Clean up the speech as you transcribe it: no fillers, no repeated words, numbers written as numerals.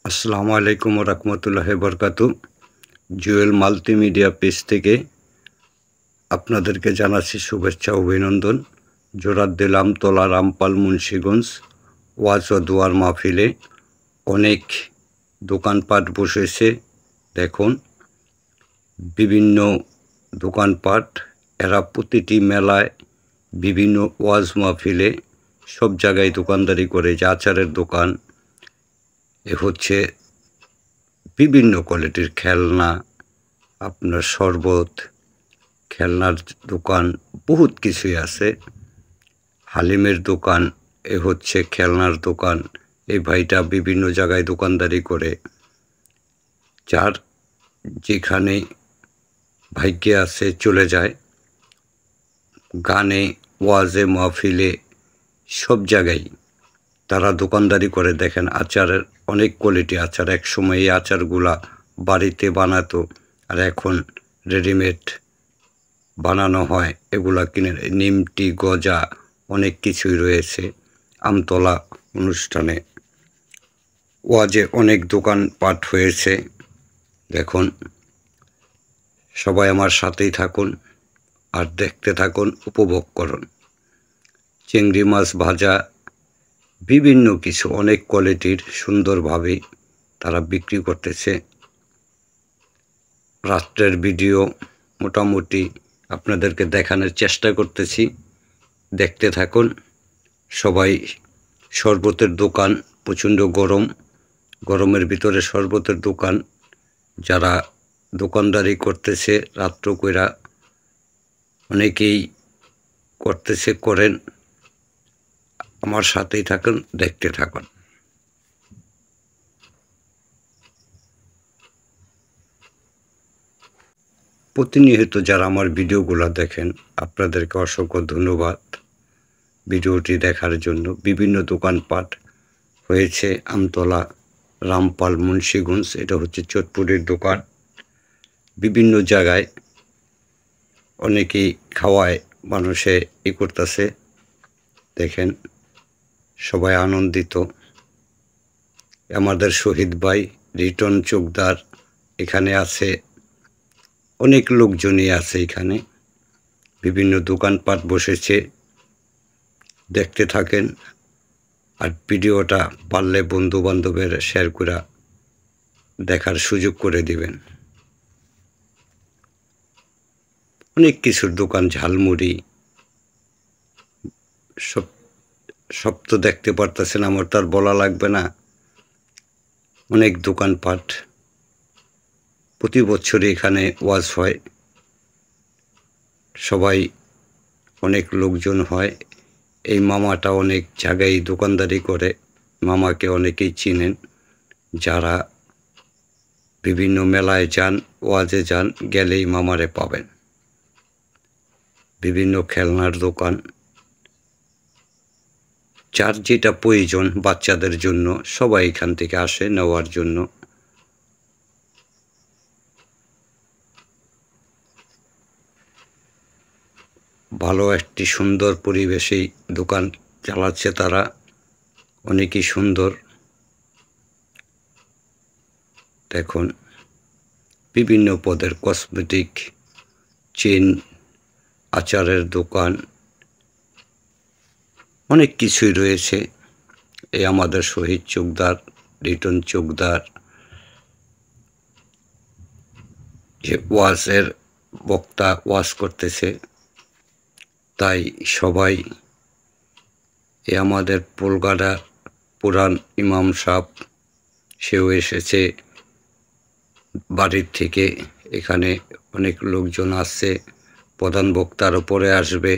আসসালামু আলাইকুম ওয়া রাহমাতুল্লাহি ওয়া বারাকাতুহু। জুয়েল মাল্টিমিডিয়া পেজ থেকে আপনাদেরকে জানাচ্ছি শুভেচ্ছা ও অভিনন্দন। জোরাদ্দিল আমতলা, রামপাল, মুন্সিগঞ্জ ওয়াজ ও দোয়ার মাহফিলে অনেক দোকানপাট বসেছে। দেখুন, বিভিন্ন দোকানপাট, এরা প্রতিটি মেলায়, বিভিন্ন ওয়াজ মাহফিলে সব জায়গায় দোকানদারি করে। যে আচারের দোকান, এ হচ্ছে বিভিন্ন কোয়ালিটির খেলনা, আপনার শরবত, খেলনার দোকান, বহুত কিছুই আছে। হালিমের দোকান, এ হচ্ছে খেলনার দোকান। এই ভাইটা বিভিন্ন জায়গায় দোকানদারি করে। যার যেখানে ভাগ্যে আছে চলে যায়। গানে, ওয়াজে, মাহফিলে সব জায়গায় তারা দোকানদারি করে। দেখেন, আচারের অনেক কোয়ালিটি আচার। একসময় এই আচারগুলা বাড়িতে বানাতো, আর এখন রেডিমেড বানানো হয়, এগুলা কিনে। নিমটি, গজা, অনেক কিছুই রয়েছে। আমতলা অনুষ্ঠানে ওয়াজে অনেক দোকানপাট হয়েছে। দেখুন, সবাই আমার সাথেই থাকুন আর দেখতে থাকুন, উপভোগ করুন। চিংড়ি মাছ ভাজা, বিভিন্ন কিছু অনেক কোয়ালিটির সুন্দরভাবে তারা বিক্রি করতেছে। রাত্রের ভিডিও মোটামুটি আপনাদেরকে দেখানোর চেষ্টা করতেছি, দেখতে থাকুন সবাই। শরবতের দোকান, প্রচণ্ড গরম, গরমের ভিতরে শরবতের দোকান যারা দোকানদারি করতেছে রাত্র কইরা, অনেকেই করতেছে, করেন। আমার সাথেই থাকুন, দেখতে থাকুন। প্রতিনিয়ত যারা আমার ভিডিওগুলো দেখেন, আপনাদেরকে অসংখ্য ধন্যবাদ ভিডিওটি দেখার জন্য। বিভিন্ন দোকানপাট হয়েছে আমতলা, রামপাল, মুন্সিগঞ্জ, এটা হচ্ছে চটপুরের দোকান। বিভিন্ন জায়গায় অনেকেই খাওয়ায়, মানুষে করতেছে। দেখেন, সবাই আনন্দিত। আমাদের শহীদ ভাই রিটন চোকদার এখানে আছে, অনেক লোকজনই আছে এখানে। বিভিন্ন দোকানপাট বসেছে, দেখতে থাকেন। আর ভিডিওটা পারলে বন্ধু বান্ধবের শেয়ার করে দেখার সুযোগ করে দিবেন। অনেক কিছুর দোকান, ঝালমুড়ি, সব তো দেখতে পারতেছেন, আমার তো আর বলা লাগবে না। অনেক দোকানপাট, প্রতি বছরই এখানে ওয়াজ হয়, সবাই, অনেক লোকজন হয়। এই মামাটা অনেক জায়গায় দোকানদারি করে, মামাকে অনেকেই চিনেন। যারা বিভিন্ন মেলায় যান, ওয়াজে যান, গেলেই মামারে পাবেন। বিভিন্ন খেলনার দোকান, যার যেটা প্রয়োজন বাচ্চাদের জন্য, সবাই এখান থেকে আসে নেওয়ার জন্য। ভালো একটি সুন্দর পরিবেশেই দোকান চালাচ্ছে তারা, অনেকই সুন্দর। দেখুন, বিভিন্ন পদের কসমেটিক, চেন, আচারের দোকান, অনেক কিছুই রয়েছে। এই আমাদের শহীদ চোকদার, রিটন চোকদার, যে ওয়াজের বক্তা ওয়াজ করতেছে, তাই সবাই, এ আমাদের পোলগাড়া পুরান ইমাম সাহেব, সেও এসেছে বাড়ির থেকে। এখানে অনেক লোকজন আসছে, প্রধান বক্তার ওপরে আসবে।